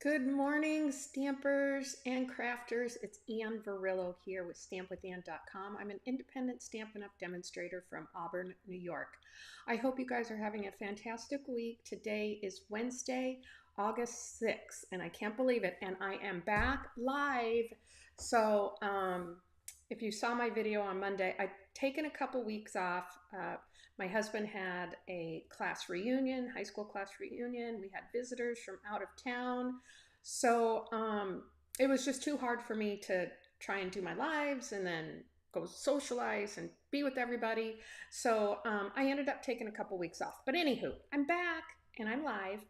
Good morning, stampers and crafters. It's Ann Varillo here with stampwithann.com. I'm an independent Stampin' Up! Demonstrator from Auburn, New York. I hope you guys are having a fantastic week. Today is Wednesday, August 6th, and I can't believe it, and I am back live. So, if you saw my video on Monday, I'd taken a couple weeks off. My husband had a class reunion, high school class reunion. We had visitors from out of town. So it was just too hard for me to try and do my lives and then go socialize and be with everybody. So I ended up taking a couple weeks off. But anywho, I'm back and I'm live.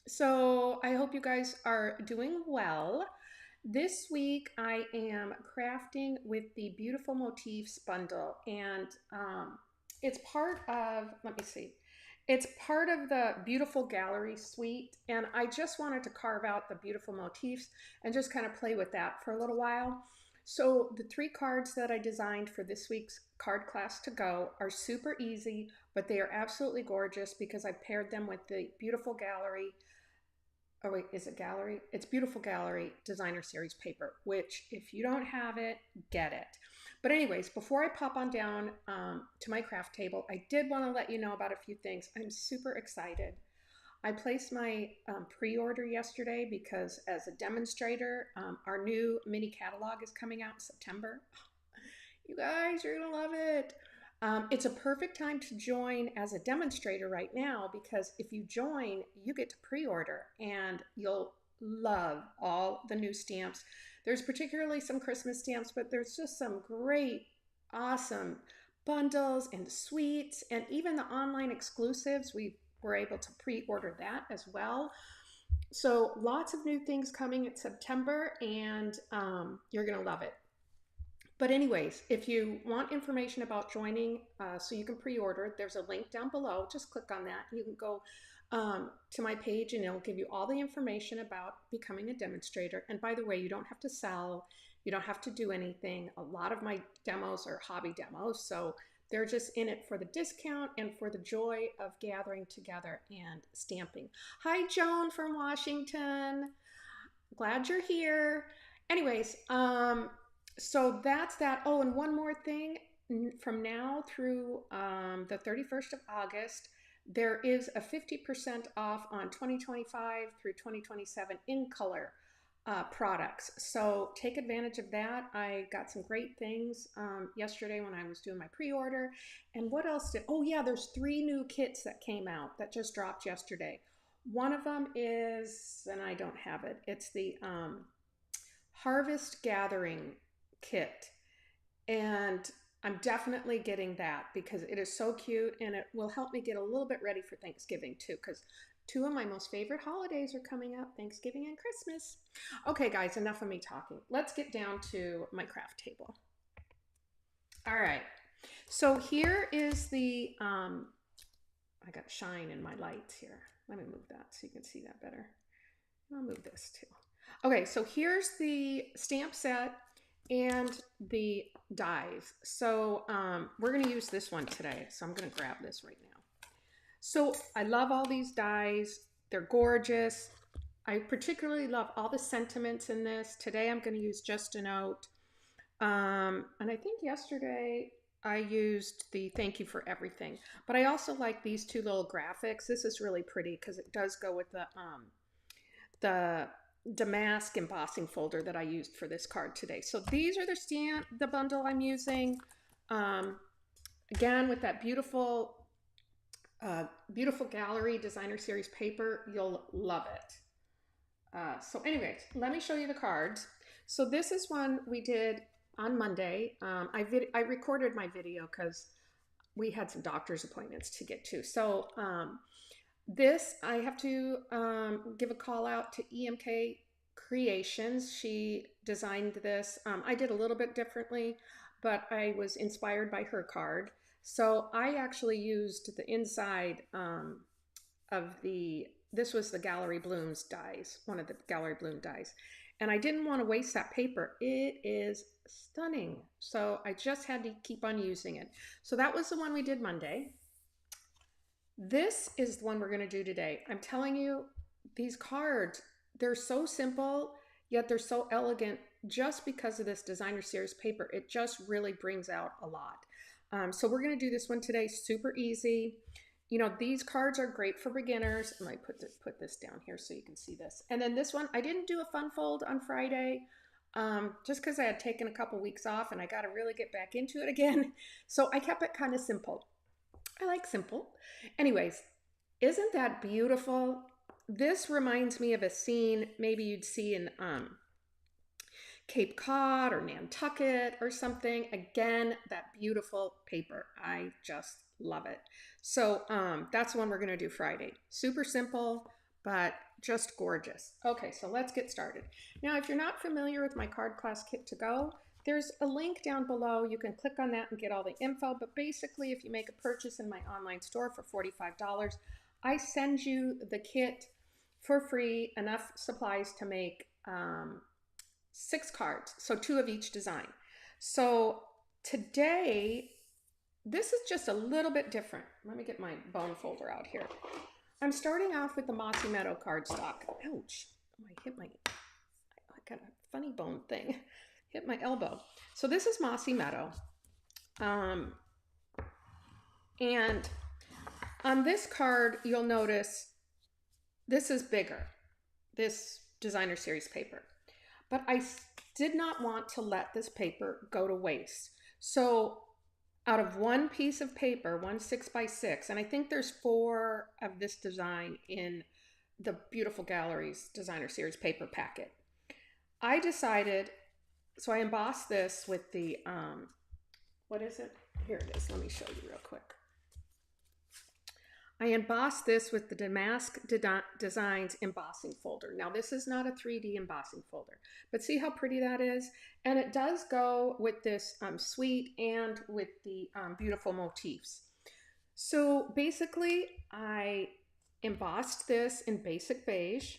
So I hope you guys are doing well. This week I am crafting with the Beautiful Motifs Bundle, and it's part of, it's part of the Beautiful Gallery suite, and I just wanted to carve out the beautiful motifs and just kind of play with that for a little while. So the 3 cards that I designed for this week's card class to go are super easy, but they are absolutely gorgeous because I paired them with the Beautiful Gallery. Oh wait, is it Gallery? It's Beautiful Gallery Designer Series paper, which if you don't have it, get it. But anyways, before I pop on down to my craft table, I did want to let you know about a few things. I'm super excited. I placed my pre-order yesterday because as a demonstrator, our new mini catalog is coming out in September. You guys, you're gonna love it. It's a perfect time to join as a demonstrator right now because if you join, you get to pre-order and you'll love all the new stamps. There's particularly some Christmas stamps, but there's just some great, awesome bundles and suites and even the online exclusives. We were able to pre-order that as well. So lots of new things coming in September and you're gonna love it. But anyways, if you want information about joining so you can pre-order, there's a link down below. Just click on that. You can go to my page and it'll give you all the information about becoming a demonstrator. And by the way, you don't have to sell. You don't have to do anything. A lot of my demos are hobby demos. So they're just in it for the discount and for the joy of gathering together and stamping. Hi, Joan from Washington. Glad you're here. Anyways, so that's that. Oh, and one more thing. From now through the 31st of August, there is a 50% off on 2025 through 2027 in color products. So take advantage of that. I got some great things yesterday when I was doing my pre-order. And what else did, oh yeah, there's 3 new kits that came out that just dropped yesterday. One of them is, and I don't have it, it's the Harvest Gathering kit, and I'm definitely getting that because it is so cute and it will help me get a little bit ready for Thanksgiving too, because 2 of my most favorite holidays are coming up, Thanksgiving and Christmas. Okay guys, enough of me talking. Let's get down to my craft table. All right, so here is the I got shine in my lights here. Let me move that so you can see that better. I'll move this too. Okay, so here's the stamp set and the dies. So we're going to use this one today. So I'm going to grab this right now. So I love all these dies. They're gorgeous. I particularly love all the sentiments in this. Today I'm going to use Just a Note. And I think yesterday I used the Thank You for Everything. But I also like these 2 little graphics. This is really pretty because it does go with the damask embossing folder that I used for this card today. So these are the bundle I'm using. Again, with that beautiful Gallery Designer Series paper, you'll love it. So anyways, let me show you the cards. So this is one we did on Monday. I recorded my video because we had some doctor's appointments to get to. So this, I have to give a call out to EMK Creations. She designed this. I did a little bit differently, but I was inspired by her card. So I actually used the inside of this was the Gallery Blooms dies, one of the Gallery Bloom dies. And I didn't want to waste that paper. It is stunning. So I just had to keep on using it. So that was the one we did Monday. This is the one we're going to do today. I'm telling you, these cards, they're so simple, yet they're so elegant just because of this designer series paper. It just really brings out a lot. So we're going to do this one today, super easy. You know, these cards are great for beginners. I might put this down here so you can see this. And then this one, I didn't do a fun fold on Friday just because I had taken a couple weeks off and I got to really get back into it again. So I kept it kind of simple. I like simple. Anyways, isn't that beautiful? This reminds me of a scene maybe you'd see in Cape Cod or Nantucket or something. Again, that beautiful paper. I just love it. So that's the one we're going to do Friday. Super simple, but just gorgeous. Okay, so let's get started. Now, if you're not familiar with my card class kit to go, there's a link down below. You can click on that and get all the info. But basically, if you make a purchase in my online store for $45, I send you the kit for free, enough supplies to make 6 cards, so 2 of each design. So today, this is just a little bit different. Let me get my bone folder out here. I'm starting off with the Mossy Meadow cardstock. Ouch, I got a funny bone thing. Hit my elbow. So this is Mossy Meadow. And on this card, you'll notice this is bigger, this designer series paper. But I did not want to let this paper go to waste. So out of one piece of paper, one 6x6, and I think there's 4 of this design in the Beautiful Galleries designer series paper packet, I decided, so I embossed this with the, what is it? Here it is. Let me show you real quick. I embossed this with the Damask Designs embossing folder. Now, this is not a 3D embossing folder, but see how pretty that is? And it does go with this suite and with the Beautiful Motifs. So basically, I embossed this in basic beige.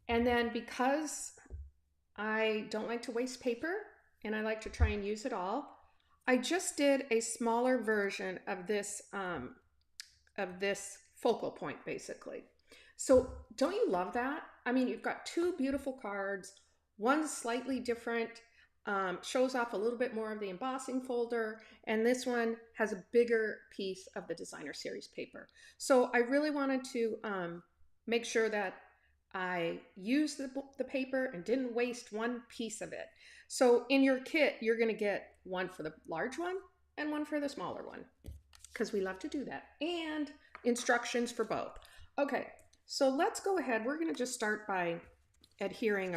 And then because I don't like to waste paper and I like to try and use it all, I just did a smaller version of this focal point, basically. So don't you love that? I mean, you've got 2 beautiful cards, one's slightly different, shows off a little bit more of the embossing folder, and this one has a bigger piece of the designer series paper. So I really wanted to make sure that I used the paper and didn't waste one piece of it. So in your kit, you're going to get one for the large one and one for the smaller one, because we love to do that, and instructions for both. Okay, so let's go ahead. We're going to just start by adhering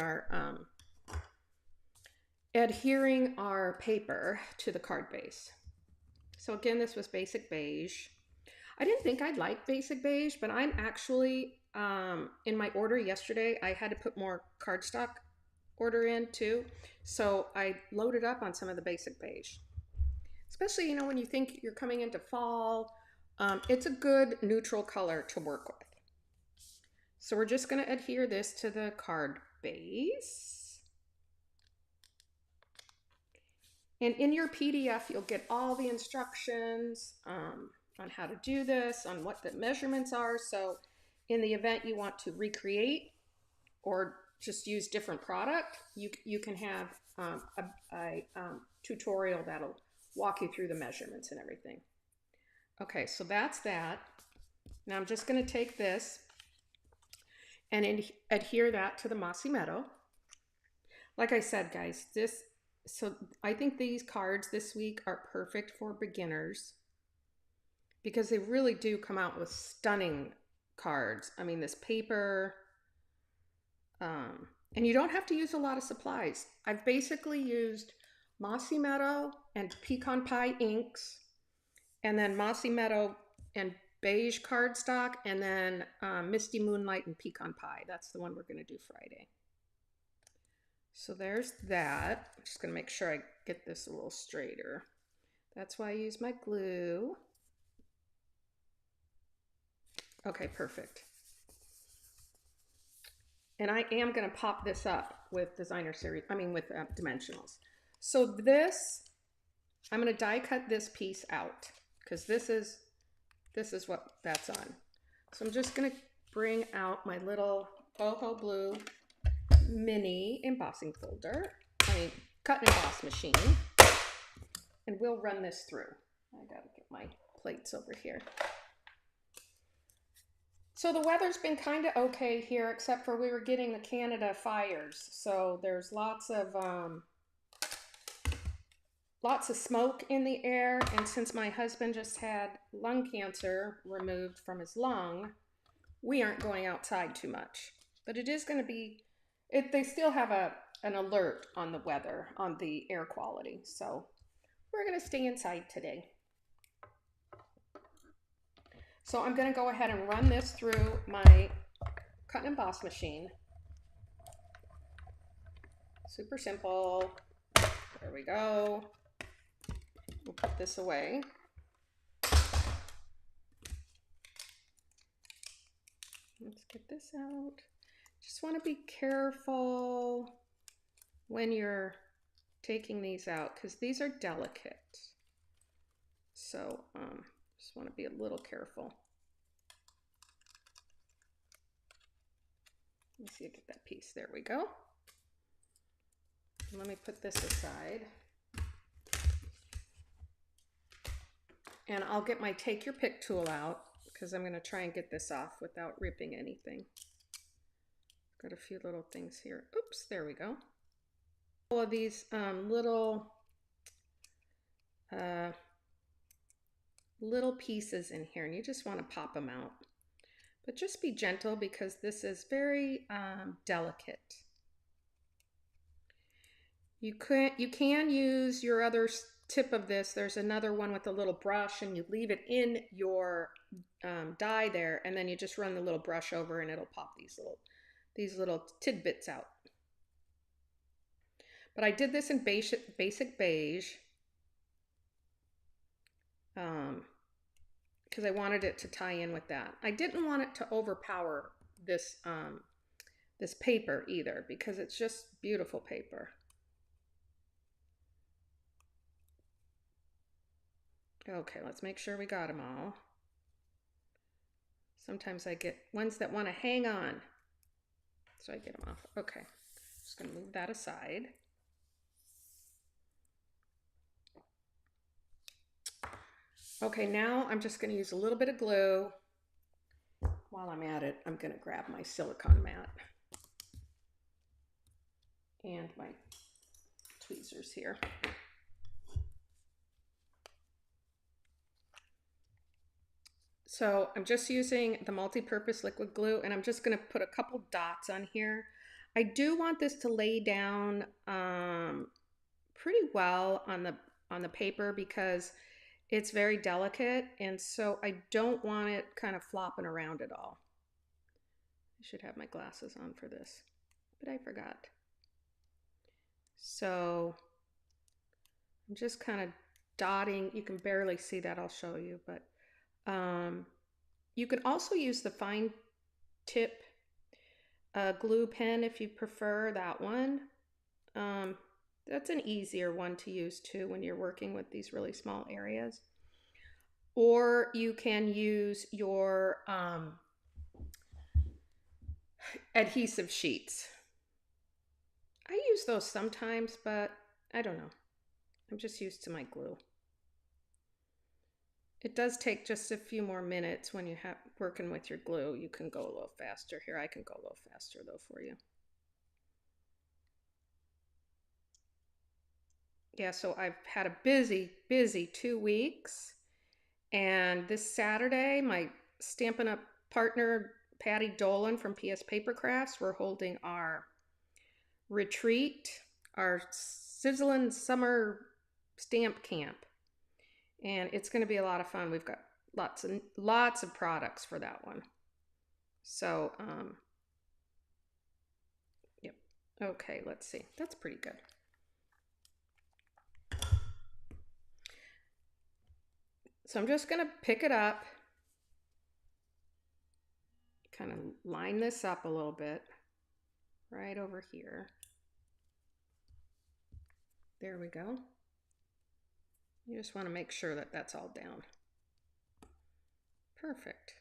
our paper to the card base. So again, this was basic beige. I didn't think I'd like basic beige, but I'm actually, in my order yesterday, I had to put more cardstock order in too. So I loaded up on some of the basic beige. Especially, you know, when you think you're coming into fall, it's a good neutral color to work with. So we're just going to adhere this to the card base. And in your PDF, you'll get all the instructions on how to do this, on what the measurements are. So in the event you want to recreate or just use different product, you can have a tutorial that'll walk you through the measurements and everything. Okay, so that's that. Now I'm just going to take this and adhere that to the Mossy Meadow. Like I said, guys, so I think these cards this week are perfect for beginners because they really do come out with stunning cards. I mean, this paper, and you don't have to use a lot of supplies. I've basically used Mossy Meadow and Pecan Pie inks, and then Mossy Meadow and beige cardstock, and then Misty Moonlight and Pecan Pie. That's the one we're going to do Friday. So there's that. I'm just going to make sure I get this a little straighter. That's why I use my glue. Okay, perfect. And I am going to pop this up with with dimensionals. So this, I'm going to die cut this piece out because this is what that's on. So I'm just going to bring out my little boho blue mini embossing folder, cut and emboss machine, and we'll run this through. I gotta get my plates over here. So the weather's been kind of okay here, except for we were getting the Canada fires. So there's lots of smoke in the air, and since my husband just had lung cancer removed from his lung, we aren't going outside too much. But it is going to be, they still have an alert on the weather, on the air quality. So we're going to stay inside today. So I'm going to go ahead and run this through my cut and emboss machine. Super simple. There we go. We'll put this away. Let's get this out. Just want to be careful when you're taking these out because these are delicate. So just want to be a little careful. Let me see, get that piece. There we go. Let me put this aside. And I'll get my take your pick tool out because I'm going to try and get this off without ripping anything. Got a few little things here. Oops, there we go. All of these little pieces in here, and you just want to pop them out. But just be gentle because this is very delicate. You can use your other tip of this. There's another one with a little brush, and you leave it in your die there, and then you just run the little brush over, and it'll pop these little tidbits out. But I did this in basic beige because I wanted it to tie in with that. I didn't want it to overpower this this paper either because it's just beautiful paper. Okay, let's make sure we got them all. Sometimes I get ones that want to hang on, so I get them off. Okay, just gonna move that aside. Okay, now I'm just gonna use a little bit of glue. While I'm at it, I'm gonna grab my silicone mat and my tweezers here. So I'm just using the multi-purpose liquid glue, and I'm just going to put a couple dots on here. I do want this to lay down pretty well on the paper because it's very delicate, and so I don't want it kind of flopping around at all. I should have my glasses on for this, but I forgot. So I'm just kind of dotting. You can barely see that, I'll show you, but you can also use the fine tip glue pen if you prefer that one. That's an easier one to use too when you're working with these really small areas. Or you can use your adhesive sheets. I use those sometimes, but I don't know. I'm just used to my glue. It does take just a few more minutes when you have working with your glue. You can go a little faster. Here, I can go a little faster though for you. Yeah, so I've had a busy 2 weeks. And this Saturday, my Stampin' Up partner, Patty Dolan from PS Paper Crafts, we're holding our retreat, our Sizzlin' Summer Stamp Camp. And it's going to be a lot of fun. We've got lots of products for that one. So, yep. Okay, let's see. That's pretty good. So I'm just going to pick it up, kind of line this up a little bit right over here. There we go. You just want to make sure that that's all down. Perfect.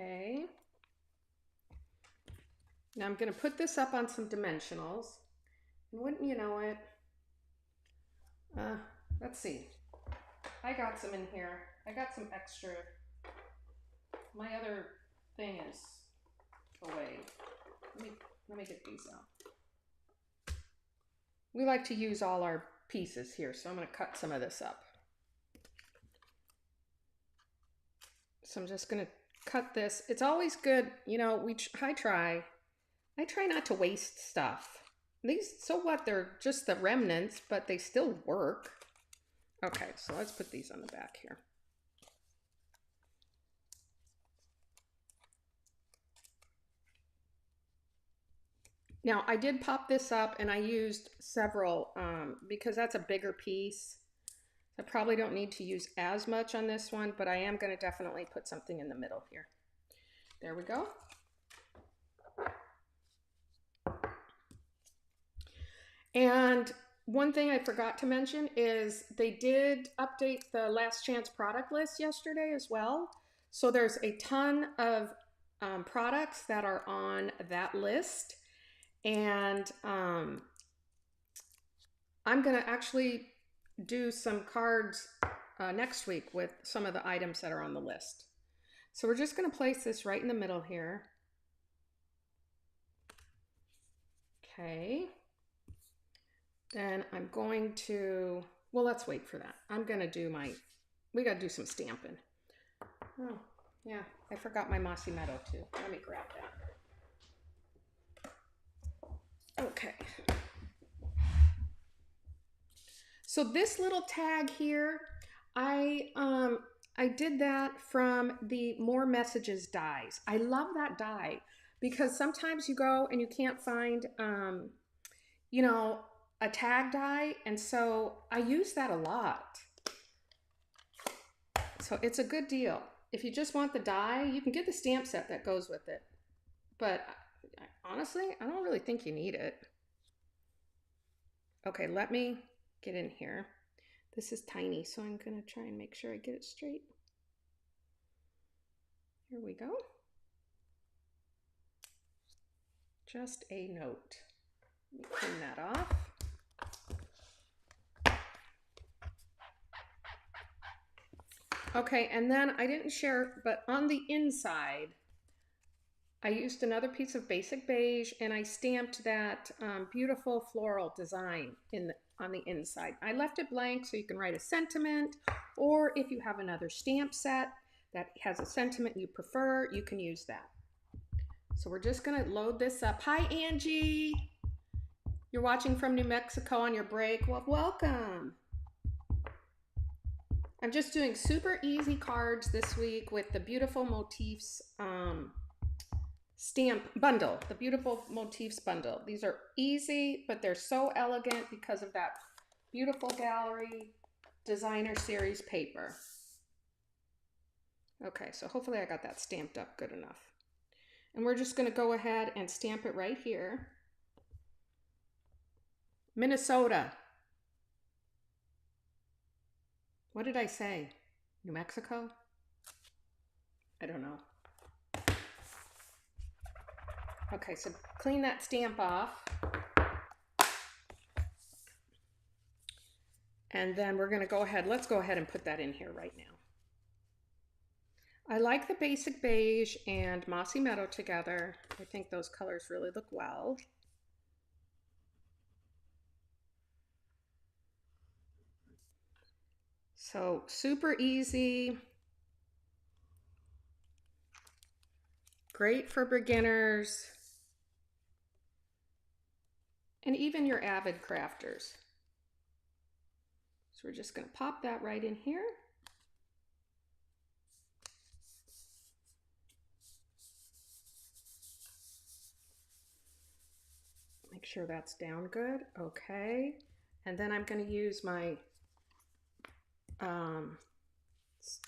Okay. Now I'm going to put this up on some dimensionals. And wouldn't you know it? Let's see. I got some in here. I got some extra. My other thing is away. Let me get these out. We like to use all our pieces here, so I'm going to cut some of this up. So I'm just going to cut this. It's always good, you know, I try not to waste stuff. These, so what, they're just the remnants, but they still work. Okay, so let's put these on the back here. Now I did pop this up and I used several because that's a bigger piece. I probably don't need to use as much on this one, but I am going to definitely put something in the middle here. There we go. And one thing I forgot to mention is they did update the last chance product list yesterday as well. So there's a ton of products that are on that list. And I'm going to actually do some cards next week with some of the items that are on the list. So we're just going to place this right in the middle here. Okay. Then I'm going to, well, let's wait for that. I'm going to do we got to do some stamping. Oh, yeah, I forgot my mossy meadow too. Let me grab that. Okay. So this little tag here, I did that from the More Messages dies. I love that die because sometimes you go and you can't find, you know, a tag die, and so I use that a lot. So it's a good deal. If you just want the die, you can get the stamp set that goes with it. But honestly, I don't really think you need it. Okay, let me get in here. This is tiny, so I'm going to try and make sure I get it straight. Here we go. Just a note. Let me clean that off. Okay, and then I didn't share, but on the inside, I used another piece of basic beige and I stamped that beautiful floral design on the inside. I left it blank so you can write a sentiment, or if you have another stamp set that has a sentiment you prefer, you can use that. So we're just gonna load this up. Hi, Angie. You're watching from New Mexico on your break. Well, welcome. I'm just doing super easy cards this week with the Beautiful Motifs stamp bundle, the Beautiful Motifs Bundle. These are easy, but they're so elegant because of that beautiful gallery designer series paper. Okay, so hopefully I got that stamped up good enough. And we're just going to go ahead and stamp it right here. Minnesota. What did I say? New Mexico? I don't know. Okay, so clean that stamp off. And then we're going to go ahead, let's go ahead and put that in here right now. I like the basic beige and mossy meadow together. I think those colors really look well. So super easy. Great for beginners. And even your avid crafters. So we're just going to pop that right in here. Make sure that's down good. Okay. And then I'm going to use my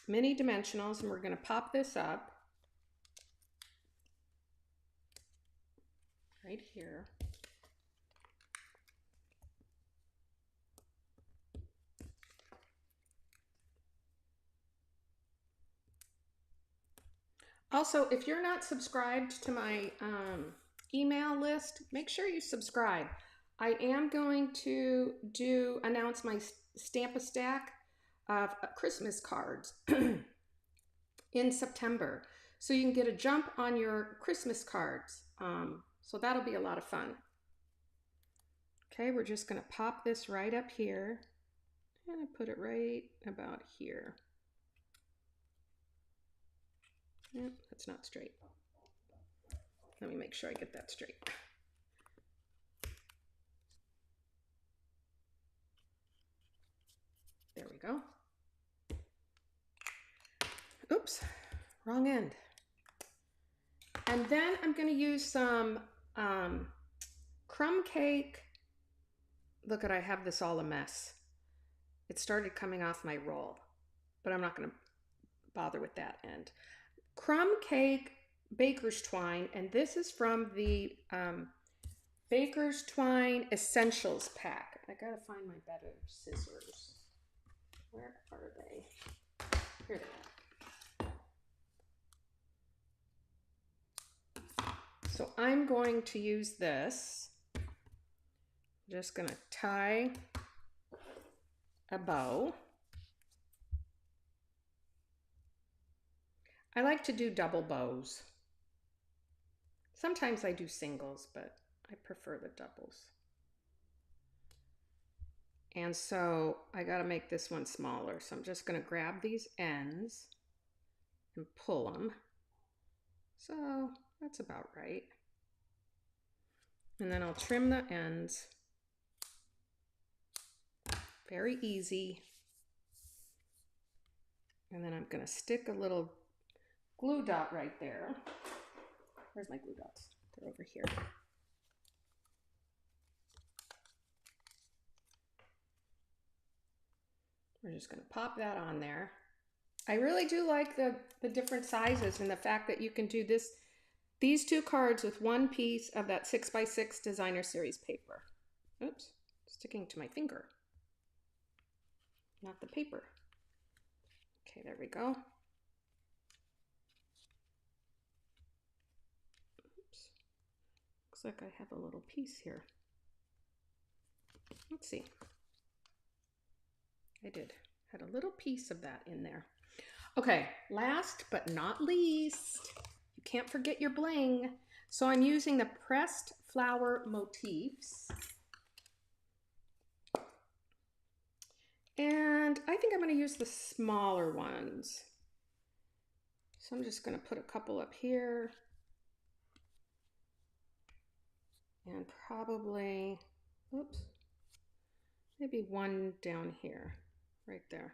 mini dimensionals and we're going to pop this up right here. also, if you're not subscribed to my email list, make sure you subscribe. I am going to announce my Stamp-A-Stack of Christmas cards in September. So you can get a jump on your Christmas cards. So that'll be a lot of fun. Okay, we're just going to pop this right up here and I put it right about here. Yep, that's not straight. Let me make sure I get that straight. There we go. Oops, wrong end. And then I'm going to use some crumb cake. Look at, I have this all a mess. It started coming off my roll, but I'm not going to bother with that end. Crumb cake baker's twine, and this is from the Baker's Twine Essentials pack. I gotta find my better scissors. Where are they? Here they are. So I'm going to use this. I'm just gonna tie a bow. I like to do double bows. Sometimes I do singles, but I prefer the doubles. And so I got to make this one smaller. So I'm just going to grab these ends and pull them. So that's about right. And then I'll trim the ends. Very easy. And then I'm going to stick a little glue dot right there. Where's my glue dots? They're over here. We're just going to pop that on there. I really do like the different sizes and the fact that you can do these two cards with one piece of that 6x6 designer series paper. Oops, sticking to my finger. Not the paper. Okay, there we go. Oops. Looks like I have a little piece here. Let's see. I had a little piece of that in there. Okay, last but not least, you can't forget your bling. So I'm using the pressed flower motifs. And I think I'm going to use the smaller ones. So I'm just going to put a couple up here. And probably, oops, maybe one down here, right there.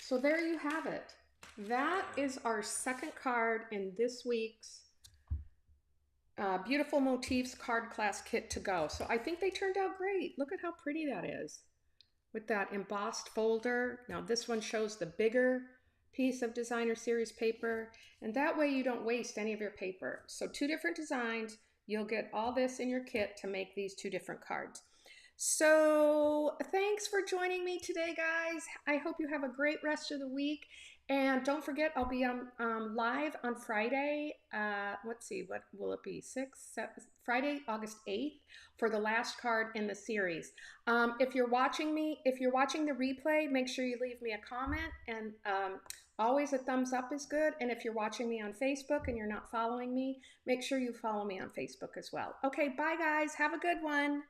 So there you have it. That is our second card in this week's Beautiful Motifs card class kit to go. So I think they turned out great. Look at how pretty that is with that embossed folder. Now this one shows the bigger piece of designer series paper, and that way you don't waste any of your paper. So two different designs. You'll get all this in your kit to make these two different cards. So thanks for joining me today, guys. I hope you have a great rest of the week. And don't forget, I'll be on live on Friday. Let's see, what will it be? Friday, August 8th for the last card in the series. If you're watching the replay, make sure you leave me a comment, and always a thumbs up is good. And if you're watching me on Facebook and you're not following me, make sure you follow me on Facebook as well. Okay, bye guys. Have a good one.